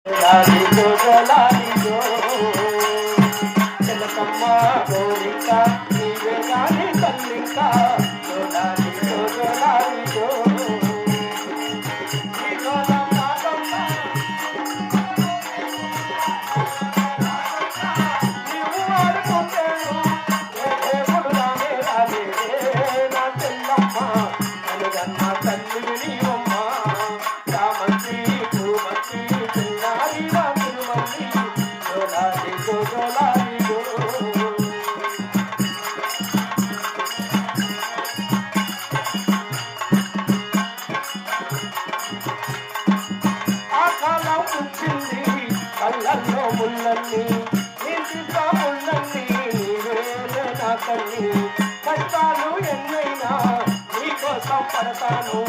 లాలిజో లాలిజో చిలకమ్మ గోరిక నీవే గాని తల్లింక లాలిజో లాలిజో కళ్ళల్లో ముళ్ళన్నీ నీటితో ముళ్ళన్నీ నీవేలే నా తల్లి కష్టాలు ఎన్నైనా నీకోసం పడతాను